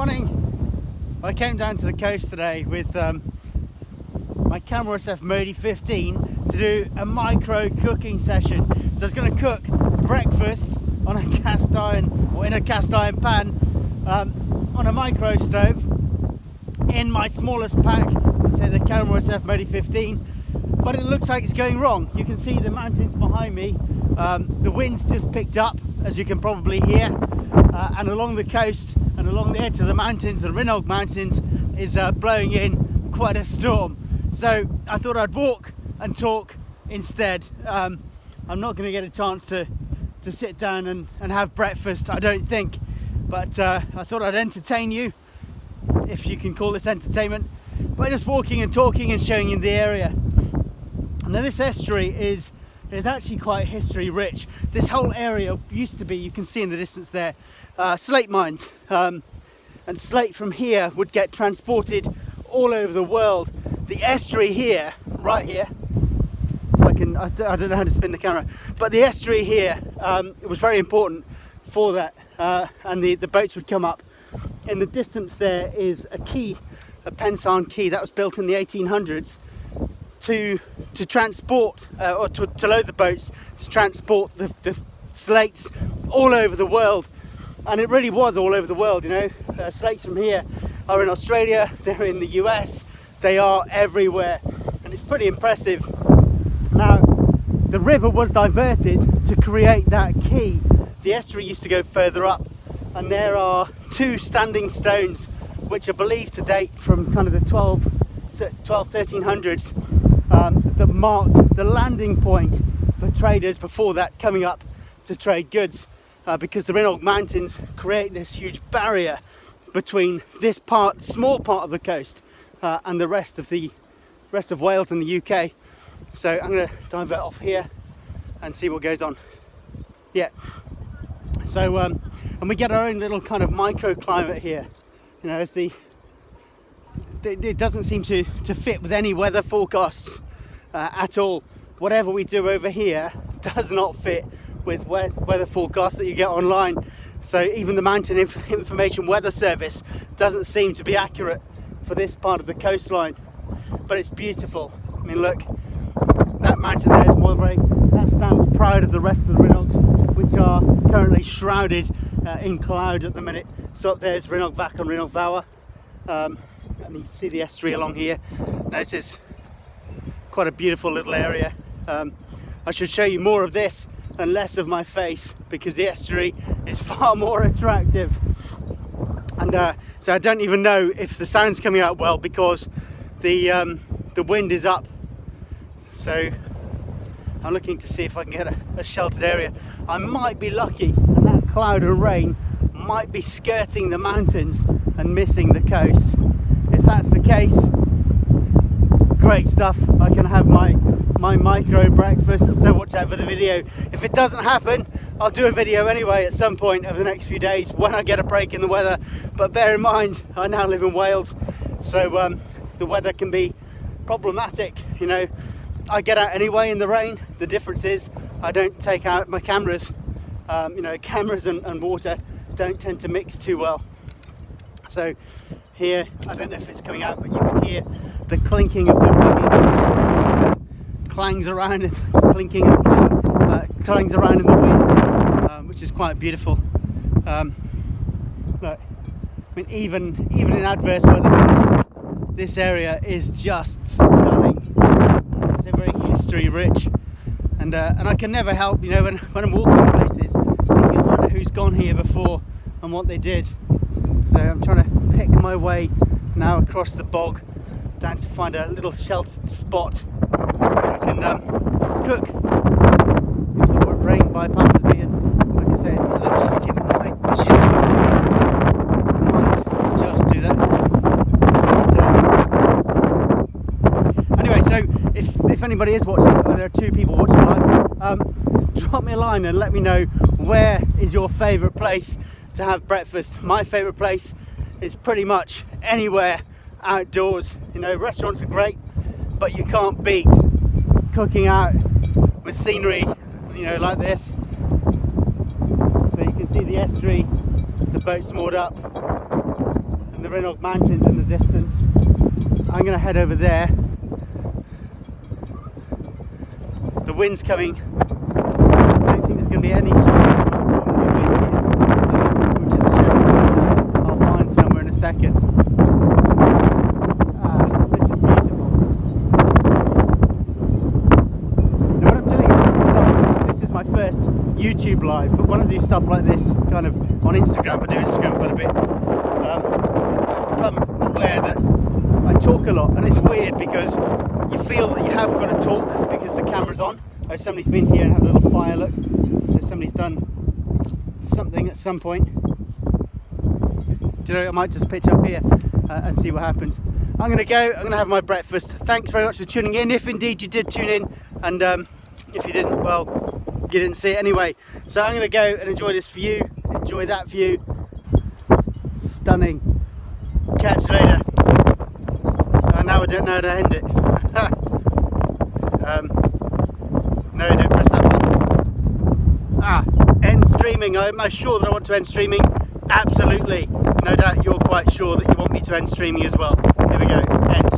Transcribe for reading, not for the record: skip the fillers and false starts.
morning. I came down to the coast today with my Camera SF Modi 15 to do a micro cooking session. So I was going to cook breakfast on a cast iron, or in a cast iron pan, on a micro stove in my smallest pack, say the Camera SF Modi 15. But it looks like it's going wrong. You can see the mountains behind me. The wind's just picked up, as you can probably hear, and along the coast and along the edge of the mountains, the Rhinog Mountains, is blowing in quite a storm. So I thought I'd walk and talk instead. I'm not going to get a chance to sit down and have breakfast, I don't think, but I thought I'd entertain you, if you can call this entertainment, by just walking and talking and showing you the area. Now this estuary is actually quite history rich. This whole area used to be, you can see in the distance there, slate mines, and slate from here would get transported all over the world. The estuary here, right here, if I don't know how to spin the camera, but the estuary here, it was very important for that, and the boats would come up. In the distance there is a quay, a Pensan quay that was built in the 1800s to transport, or to load the boats, to transport the slates all over the world. And it really was all over the world, you know. Slates from here are in Australia, they're in the US, they are everywhere, and it's pretty impressive. Now, the river was diverted to create that quay. The estuary used to go further up, and there are two standing stones which are believed to date from kind of the 1300s, that marked the landing point for traders before that coming up to trade goods, because the Rhinog Mountains create this huge barrier between this part, small part of the coast, and the rest of Wales and the UK. So I'm going to divert off here and see what goes on. Yeah. So and we get our own little kind of microclimate here. You know, it doesn't seem to fit with any weather forecasts at all. Whatever we do over here does not fit with weather forecasts that you get online. So even the Mountain Information Weather Service doesn't seem to be accurate for this part of the coastline. But it's beautiful. I mean, look, that mountain there is that stands proud of the rest of the Rhinogs, which are currently shrouded in cloud at the minute. So up there is Rhinog Vac and Rhinog Vower, and you can see the estuary along here. Now this is quite a beautiful little area. I should show you more of this and less of my face, because the estuary is far more attractive. And so I don't even know if the sound's coming out well, because the wind is up. So I'm looking to see if I can get a sheltered area. I might be lucky, and that cloud and rain might be skirting the mountains and missing the coast. If that's the case, great stuff. I can have my micro breakfast, so watch out for the video. If it doesn't happen, I'll do a video anyway at some point over the next few days when I get a break in the weather. But bear in mind, I now live in Wales, so the weather can be problematic. You know, I get out anyway in the rain. The difference is I don't take out my cameras. You know, cameras and water don't tend to mix too well. So here, I don't know if it's coming out, but you can hear the clinking of the rigging. Clangs around, clinking and clangs around in the wind, which is quite beautiful. Look, I mean, even in adverse weather conditions, this area is just stunning. It's very history rich, and I can never help, you know, when I'm walking places, thinking, I wonder who's gone here before and what they did. So I'm trying to pick my way now across the bog down to find a little sheltered spot where I can cook. If the rain bypasses me, and like I said, it looks like it might just do that. But, anyway, so if anybody is watching, there are two people watching live, drop me a line and let me know, where is your favourite place to have breakfast. My favourite place is pretty much anywhere outdoors. You know, restaurants are great, but you can't beat cooking out with scenery, you know, like this. So you can see the estuary, the boat's moored up, the Renault Mountains in the distance. I'm going to head over there. The wind's coming. I don't think there's going to be any chance of the wind here, which is a shame, but I'll find somewhere in a second. This is beautiful. Now what I'm doing is stuff, this is my first YouTube live, but when I do stuff like this, kind of on Instagram, I do Instagram quite a bit, I've become aware that I talk a lot, and it's weird because you feel that you have got to talk because the camera's on. Oh, somebody's been here and had a little fire, look. So somebody's done something at some point. Do you know, I might just pitch up here and see what happens. I'm going to go, I'm going to have my breakfast. Thanks very much for tuning in, if indeed you did tune in, and if you didn't, well, you didn't see it anyway. So I'm going to go and enjoy this view, enjoy that view. Stunning. Catch you later. Now I don't know how to end it. No, don't press that button. End streaming. Am I sure that I want to end streaming? Absolutely. No doubt you're quite sure that you want me to end streaming as well. Here we go. End.